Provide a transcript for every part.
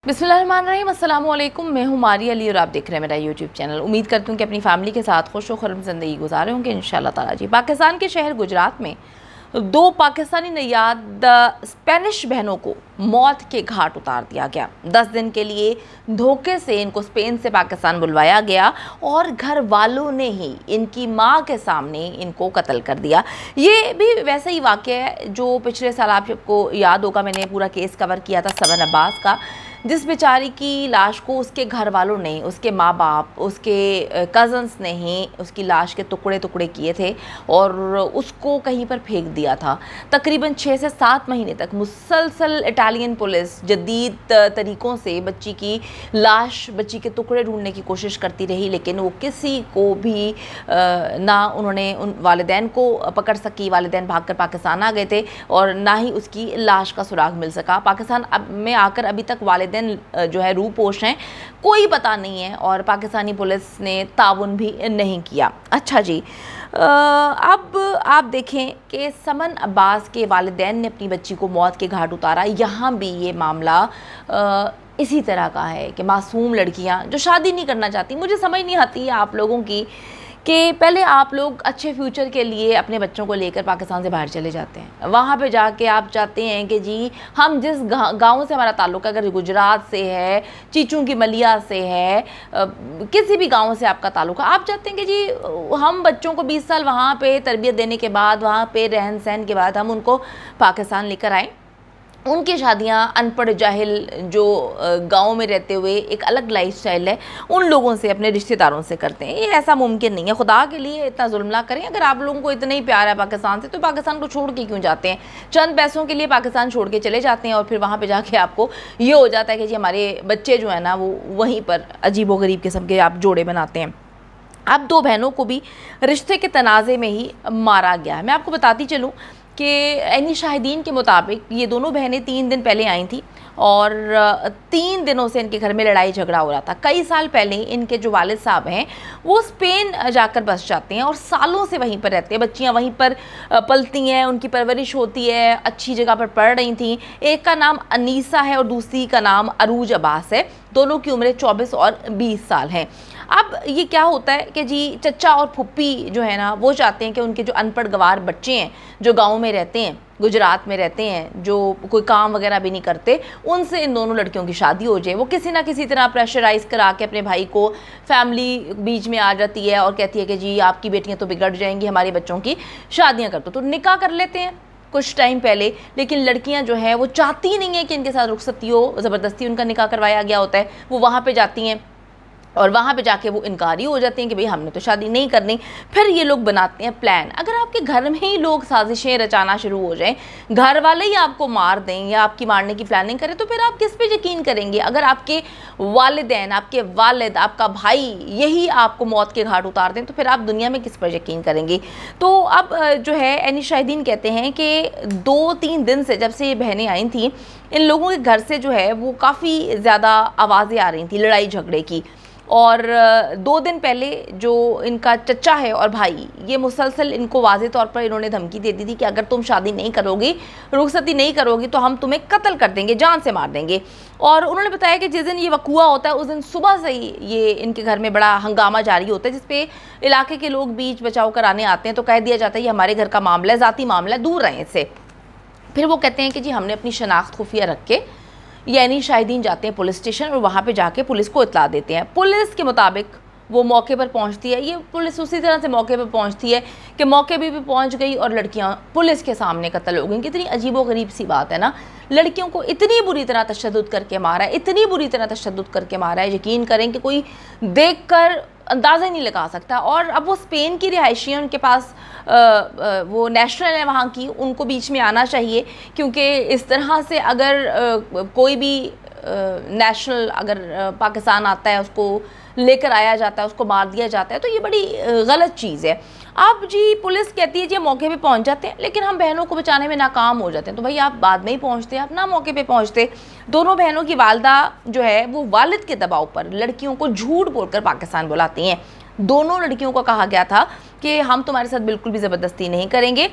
बिस्मिल्लाहिर्रहमानिर्रहीम, अस्सलाम वालेकुम। मैं हूँ मारिया अली और आप देख रहे हैं मेरा यूट्यूब चैनल। उम्मीद करती हूँ कि अपनी फैमिली के साथ खुश व खुर्रम ज़िंदगी गुजारे होंगे इंशाअल्लाह ताला जी। पाकिस्तान के शहर गुजरात में दो पाकिस्तानी नयाद स्पेनिश बहनों को मौत के घाट उतार दिया गया। 10 दिन के लिए धोखे से इनको स्पेन से पाकिस्तान बुलवाया गया और घर वालों ने ही इनकी मां के सामने इनको कत्ल कर दिया। ये भी वैसा ही वाक़या है जो पिछले साल आपको याद होगा, मैंने पूरा केस कवर किया था सबन अब्बास का, जिस बेचारी की लाश को उसके घर वालों ने, उसके माँ बाप, उसके कज़न्स ने ही उसकी लाश के टुकड़े टुकड़े किए थे और उसको कहीं पर फेंक दिया था। तकरीबन 6 से 7 महीने तक मुसलसल इटालियन पुलिस जदीद तरीक़ों से बच्ची की लाश, बच्ची के टुकड़े ढूंढने की कोशिश करती रही, लेकिन वो किसी को भी ना उन्होंने उन वालिदैन को पकड़ सकी। वालिदैन भागकर पाकिस्तान आ गए थे और ना ही उसकी लाश का सुराग मिल सका। पाकिस्तान में आकर अभी तक वालिदैन जो है रूपोश हैं, कोई पता नहीं है और पाकिस्तानी पुलिस ने ताउन भी नहीं किया। अच्छा जी, अब आप देखें कि समन अब्बास के वालिदैन ने अपनी बच्ची को मौत के घाट उतारा। यहाँ भी ये मामला इसी तरह का है कि मासूम लड़कियाँ जो शादी नहीं करना चाहती। मुझे समझ नहीं आती है आप लोगों की कि पहले आप लोग अच्छे फ्यूचर के लिए अपने बच्चों को लेकर पाकिस्तान से बाहर चले जाते हैं, वहाँ पे जाके आप चाहते हैं कि जी हम जिस गांव से हमारा ताल्लुक़, अगर गुजरात से है, चीचू की मलिया से है, किसी भी गांव से आपका ताल्लुक़ है, आप चाहते हैं कि जी हम बच्चों को 20 साल वहाँ पे तरबियत देने के बाद, वहाँ पे रहन सहन के बाद हम उनको पाकिस्तान लेकर आएँ। उनकी शादियाँ अनपढ़ जाहिल जो गांव में रहते हुए एक अलग लाइफस्टाइल है उन लोगों से, अपने रिश्तेदारों से करते हैं। ये ऐसा मुमकिन नहीं है। खुदा के लिए इतना जुल्म ना करें। अगर आप लोगों को इतना ही प्यार है पाकिस्तान से तो पाकिस्तान को छोड़ के क्यों जाते हैं? चंद पैसों के लिए पाकिस्तान छोड़ के चले जाते हैं और फिर वहाँ पर जाके आपको ये हो जाता है कि जी हमारे बच्चे जो है ना वो वहीं पर अजीब व गरीब किस्म के आप जोड़े बनाते हैं। अब 2 बहनों को भी रिश्ते के तनाज़े में ही मारा गया है। मैं आपको बताती चलूँ कि ऐनी शाहिदीन के मुताबिक ये दोनों बहनें 3 दिन पहले आई थी और 3 दिनों से इनके घर में लड़ाई झगड़ा हो रहा था। कई साल पहले इनके जो वालिद साहब हैं वो स्पेन जाकर बस जाते हैं और सालों से वहीं पर रहते हैं। बच्चियां वहीं पर पलती हैं, उनकी परवरिश होती है, अच्छी जगह पर पढ़ रही थी। एक का नाम अनीसा है और दूसरी का नाम अरूज अब्बास है। दोनों की उम्रें 24 और 20 साल हैं। अब ये क्या होता है कि जी चचा और फुप्पी जो है ना वो चाहते हैं कि उनके जो अनपढ़ गवार बच्चे हैं जो गांव में रहते हैं, गुजरात में रहते हैं, जो कोई काम वगैरह भी नहीं करते, उनसे इन दोनों लड़कियों की शादी हो जाए। वो किसी ना किसी तरह प्रेशराइज़ करा के अपने भाई को, फैमिली बीच में आ जाती है और कहती है कि जी आपकी बेटियां तो बिगड़ जाएंगी, हमारे बच्चों की शादियाँ कर दो। तो निकाह कर लेते हैं कुछ टाइम पहले, लेकिन लड़कियां जो हैं वो चाहती नहीं है कि इनके साथ रुखसती हो, ज़बरदस्ती उनका निकाह करवाया गया होता है। वो वहाँ पे जाती हैं और वहाँ पे जाके वो इनकारी हो जाते हैं कि भाई हमने तो शादी नहीं करनी। फिर ये लोग बनाते हैं प्लान। अगर आपके घर में ही लोग साजिशें रचाना शुरू हो जाएं, घर वाले ही आपको मार दें या आपकी मारने की प्लानिंग करें, तो फिर आप किस पे यकीन करेंगे? अगर आपके वालिदैन, आपके वालिद, आपका भाई यही आपको मौत के घाट उतार दें तो फिर आप दुनिया में किस पर यकीन करेंगे? तो अब जो है ऐनी शाहिदीन कहते हैं कि 2-3 दिन से, जब से ये बहनें आई थी, इन लोगों के घर से जो है वो काफ़ी ज़्यादा आवाज़ें आ रही थी लड़ाई झगड़े की। और 2 दिन पहले जो इनका चचा है और भाई, ये मुसलसल इनको वाज़े तौर पर इन्होंने धमकी दे दी थी कि अगर तुम शादी नहीं करोगी, रुखसती नहीं करोगी तो हम तुम्हें कत्ल कर देंगे, जान से मार देंगे। और उन्होंने बताया कि जिस दिन ये वक़ूआ होता है उस दिन सुबह से ही ये इनके घर में बड़ा हंगामा जारी होता है, जिसपे इलाके के लोग बीच बचाव कराने आते हैं। तो कह दिया जाता है ये हमारे घर का मामला है, ज़ाती मामला है, दूर रहें इससे। फिर वो कहते हैं कि जी हमने अपनी शनाख्त खुफिया रख के यानी शाहिदीन जाते हैं पुलिस स्टेशन और वहाँ पे जाके पुलिस को इत्ला देते हैं। पुलिस के मुताबिक वो मौके पर पहुँचती है। ये पुलिस उसी तरह से मौके पर पहुँचती है कि मौके पे भी पहुँच गई और लड़कियाँ पुलिस के सामने कत्ल हो गई। कितनी अजीब व गरीब सी बात है ना। लड़कियों को इतनी बुरी तरह तशद्दुद करके मारा है, इतनी बुरी तरह तशद्दुद करके मारा है, यकीन करें कि कोई देख कर अंदाज़ा ही नहीं लगा सकता। और अब वो स्पेन की रिहायशी हैं, उनके पास वो नेशनल है वहाँ की, उनको बीच में आना चाहिए, क्योंकि इस तरह से अगर कोई भी नेशनल अगर पाकिस्तान आता है, उसको लेकर आया जाता है, उसको मार दिया जाता है, तो ये बड़ी गलत चीज़ है। अब जी पुलिस कहती है जी मौके पे पहुंच जाते हैं, लेकिन हम बहनों को बचाने में नाकाम हो जाते हैं। तो भाई आप बाद में ही पहुंचते, आप ना मौके पे पहुंचते। दोनों बहनों की वालदा जो है वो वालिद के दबाव पर लड़कियों को झूठ बोलकर पाकिस्तान बुलाती हैं। दोनों लड़कियों को कहा गया था कि हम तुम्हारे साथ बिल्कुल भी ज़बरदस्ती नहीं करेंगे,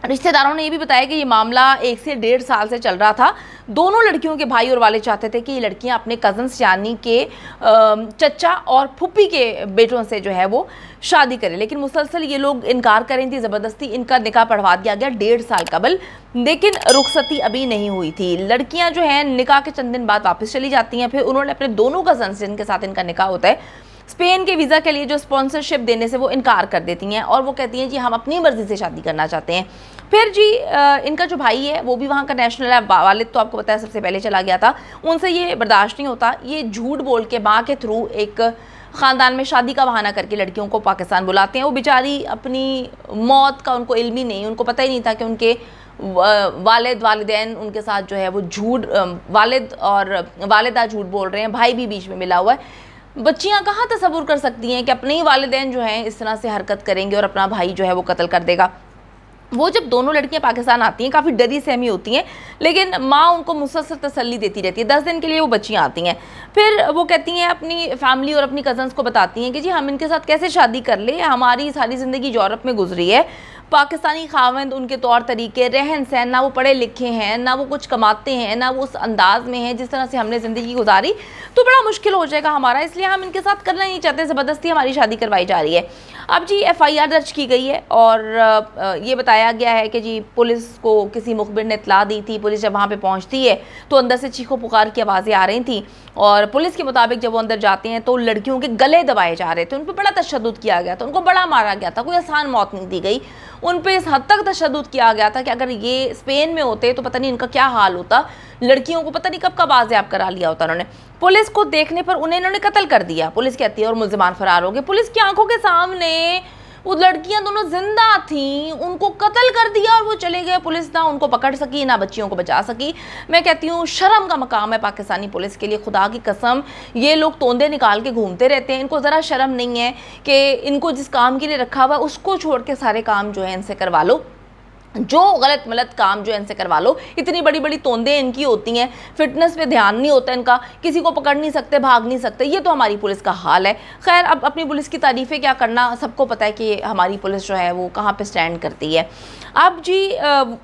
रिश्तेदारों ने ये भी बताया कि ये मामला 1 से 1.5 साल से चल रहा था। दोनों लड़कियों के भाई और वालिद चाहते थे कि ये लड़कियां अपने कज़न्स यानी कि चचा और फूफी के बेटों से जो है वो शादी करें, लेकिन मुसलसल ये लोग इनकार कर रही थी। ज़बरदस्ती इनका निकाह पढ़वा दिया गया 1.5 साल कबल, लेकिन रुखसती अभी नहीं हुई थी। लड़कियां जो हैं निकाह के चंद दिन बाद वापस चली जाती हैं। फिर उन्होंने अपने दोनों कज़न्स जिनके साथ इनका निकाह होता है स्पेन के वीज़ा के लिए जो स्पॉन्सरशिप देने से वो इनकार कर देती हैं और वो कहती हैं जी हम अपनी मर्ज़ी से शादी करना चाहते हैं। फिर जी इनका जो भाई है वो भी वहाँ का नेशनल है, वालिद तो आपको पता है सबसे पहले चला गया था, उनसे ये बर्दाश्त नहीं होता। ये झूठ बोल के माँ के थ्रू एक ख़ानदान में शादी का बहाना करके लड़कियों को पाकिस्तान बुलाते हैं। वो बेचारी अपनी मौत का उनको इल्म ही नहीं, उनको पता ही नहीं था कि उनके वालिदैन उनके साथ जो है वो झूठ, वालिद और वालिदा झूठ बोल रहे हैं, भाई भी बीच में मिला हुआ है। बच्चियां कहाँ तसव्वुर कर सकती हैं कि अपने ही वालिदैन जो हैं इस तरह से हरकत करेंगे और अपना भाई जो है वो कत्ल कर देगा। वो जब दोनों लड़कियां पाकिस्तान आती हैं काफ़ी डरी सहमी होती हैं, लेकिन माँ उनको मुसलसल तसल्ली देती रहती है। 10 दिन के लिए वो बच्चियां आती हैं, फिर वो कहती हैं अपनी फैमिली और अपनी कज़न्स को बताती हैं कि जी हम इनके साथ कैसे शादी कर ले, हमारी सारी ज़िंदगी यूरोप में गुजरी है, पाकिस्तानी खावंद उनके तौर तरीके रहन सहन, ना वो पढ़े लिखे हैं, ना वो कुछ कमाते हैं, ना वो उस अंदाज में हैं जिस तरह से हमने ज़िंदगी गुजारी, तो बड़ा मुश्किल हो जाएगा हमारा, इसलिए हम इनके साथ करना नहीं चाहते, ज़बरदस्ती हमारी शादी करवाई जा रही है। अब जी FIR दर्ज की गई है और ये बताया गया है कि जी पुलिस को किसी मुखबिर ने इत्तला दी थी। पुलिस जब वहाँ पे पहुँचती है तो अंदर से चीखों पुकार की आवाज़ें आ रही थी और पुलिस के मुताबिक जब वो अंदर जाते हैं तो लड़कियों के गले दबाए जा रहे थे, उन पर बड़ा तशद्दुद किया गया था, उनको बड़ा मारा गया था, कोई आसान मौत नहीं दी गई, उन पर इस हद तक तशद्दुद किया गया था कि अगर ये स्पेन में होते तो पता नहीं इनका क्या हाल होता, लड़कियों को पता नहीं कब का बाज़ेयाब करा लिया होता उन्होंने। पुलिस को देखने पर उन्हें इन्होंने कत्ल कर दिया, पुलिस कहती है, और मुल्ज़िमान फरार हो गए। पुलिस की आंखों के सामने वो लड़कियां दोनों जिंदा थीं, उनको कत्ल कर दिया और वो चले गए। पुलिस ना उनको पकड़ सकी ना बच्चियों को बचा सकी। मैं कहती हूँ शर्म का मकाम है पाकिस्तानी पुलिस के लिए, खुदा की कसम। ये लोग तोंदे निकाल के घूमते रहते हैं, इनको ज़रा शर्म नहीं है कि इनको जिस काम के लिए रखा हुआ उसको छोड़ के सारे काम जो है इनसे करवा लो, जो गलत मलत काम जो है इनसे करवा लो। इतनी बड़ी बड़ी तोंदें इनकी होती हैं, फिटनेस पे ध्यान नहीं होता इनका, किसी को पकड़ नहीं सकते, भाग नहीं सकते। ये तो हमारी पुलिस का हाल है। खैर अब अपनी पुलिस की तारीफ़ें क्या करना, सबको पता है कि हमारी पुलिस जो है वो कहाँ पे स्टैंड करती है। अब जी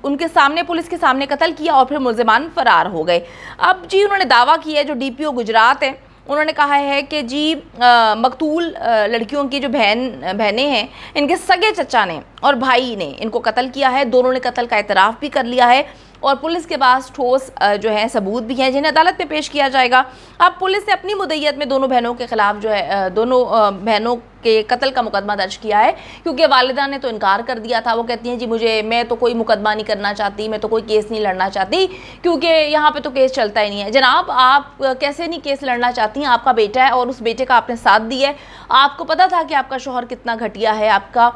उनके सामने, पुलिस के सामने कत्ल किया और फिर मुल्ज़िमान फ़रार हो गए। अब जी उन्होंने दावा किया है, जो DPO गुजरात है उन्होंने कहा है कि जी मकतूल लड़कियों की जो बहनें हैं, इनके सगे चचा ने और भाई ने इनको कत्ल किया है। दोनों ने कत्ल का इतराफ़ भी कर लिया है और पुलिस के पास ठोस जो है सबूत भी हैं जिन्हें अदालत में पेश किया जाएगा। अब पुलिस ने अपनी मुद्दईयत में दोनों बहनों के ख़िलाफ़ जो है दोनों बहनों के कत्ल का मुकदमा दर्ज किया है, क्योंकि वालिदा ने तो इनकार कर दिया था। वो कहती हैं जी मैं तो कोई मुकदमा नहीं करना चाहती, मैं तो कोई केस नहीं लड़ना चाहती, क्योंकि यहाँ पे तो केस चलता ही नहीं है। जनाब आप कैसे नहीं केस लड़ना चाहती हैं? आपका बेटा है और उस बेटे का आपने साथ दिया है, आपको पता था कि आपका शौहर कितना घटिया है, आपका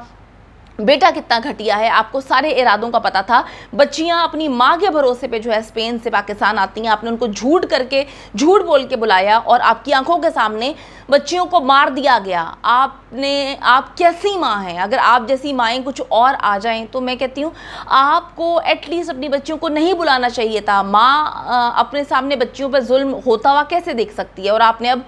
बेटा कितना घटिया है, आपको सारे इरादों का पता था। बच्चियां अपनी माँ के भरोसे पे जो है स्पेन से पाकिस्तान आती हैं, आपने उनको झूठ बोल के बुलाया और आपकी आंखों के सामने बच्चियों को मार दिया गया। आप कैसी माँ हैं? अगर आप जैसी माएँ कुछ और आ जाएं तो मैं कहती हूँ आपको एटलीस्ट अपनी बच्चियों को नहीं बुलाना चाहिए था। माँ अपने सामने बच्चियों पर जुल्म होता हुआ कैसे देख सकती है? और आपने अब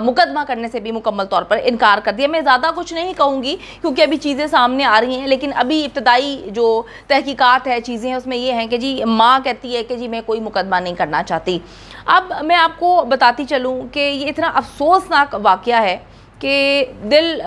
मुकदमा करने से भी मुकम्मल तौर पर इनकार कर दिया। मैं ज़्यादा कुछ नहीं कहूँगी क्योंकि अभी चीज़ें सामने आ रही हैं, लेकिन अभी इब्तदाई जो तहकीकात है, चीज़ें हैं, उसमें ये हैं कि जी माँ कहती है कि जी मैं कोई मुकदमा नहीं करना चाहती। अब मैं आपको बताती चलूँ कि ये इतना अफसोसनाक वाक़या है कि दिल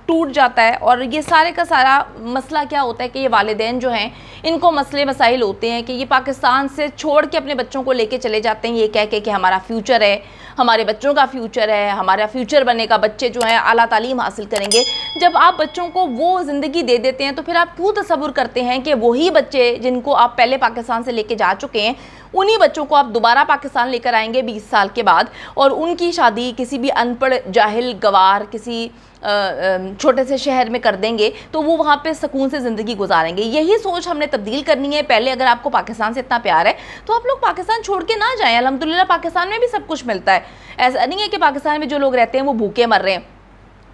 टूट जाता है। और ये सारे का सारा मसला क्या होता है कि ये वालिदैन जो हैं इनको मसले मसाइल होते हैं कि ये पाकिस्तान से छोड़ के अपने बच्चों को लेके चले जाते हैं, ये कह के कि हमारा फ्यूचर है, हमारे बच्चों का फ्यूचर है, हमारा फ्यूचर बनेगा, बच्चे जो हैं आला तालीम हासिल करेंगे। जब आप बच्चों को वो ज़िंदगी दे देते हैं तो फिर आप क्यों तसव्वुर करते हैं कि वही बच्चे जिनको आप पहले पाकिस्तान से लेके जा चुके हैं, उन्हीं बच्चों को आप दोबारा पाकिस्तान लेकर आएंगे 20 साल के बाद और उनकी शादी किसी भी अनपढ़ जाहिल गवार किसी छोटे से शहर में कर देंगे तो वो वहाँ पे सुकून से ज़िंदगी गुजारेंगे। यही सोच हमने तब्दील करनी है। पहले अगर आपको पाकिस्तान से इतना प्यार है तो आप लोग पाकिस्तान छोड़ के ना जाएं। अल्हम्दुलिल्लाह पाकिस्तान में भी सब कुछ मिलता है। ऐसा नहीं है कि पाकिस्तान में जो लोग रहते हैं वो भूखे मर रहे हैं।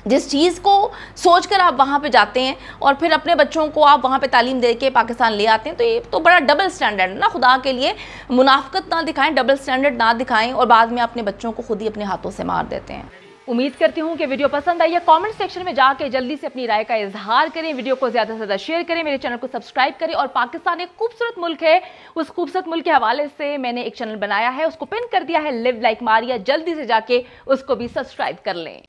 जिस चीज़ को सोचकर आप वहाँ पे जाते हैं और फिर अपने बच्चों को आप वहाँ पे तालीम दे के पाकिस्तान ले आते हैं, तो ये तो बड़ा डबल स्टैंडर्ड है ना। खुदा के लिए मुनाफिकत ना दिखाएं, डबल स्टैंडर्ड ना दिखाएं और बाद में अपने बच्चों को खुद ही अपने हाथों से मार देते हैं। امید کرتی ہوں کہ ویڈیو پسند آئی ہے. کامنٹ سیکشن میں جا کے جلدی سے اپنی رائے کا اظہار کریں, ویڈیو کو زیادہ سے زیادہ شیئر کریں, میرے چینل کو سبسکرائب کریں. اور پاکستان ایک خوبصورت ملک ہے, اس خوبصورت ملک کے حوالے سے میں نے ایک چینل بنایا ہے, اس کو پن کر دیا ہے لیو لائک ماریا, جلدی سے جا کے اس کو بھی سبسکرائب کر لیں.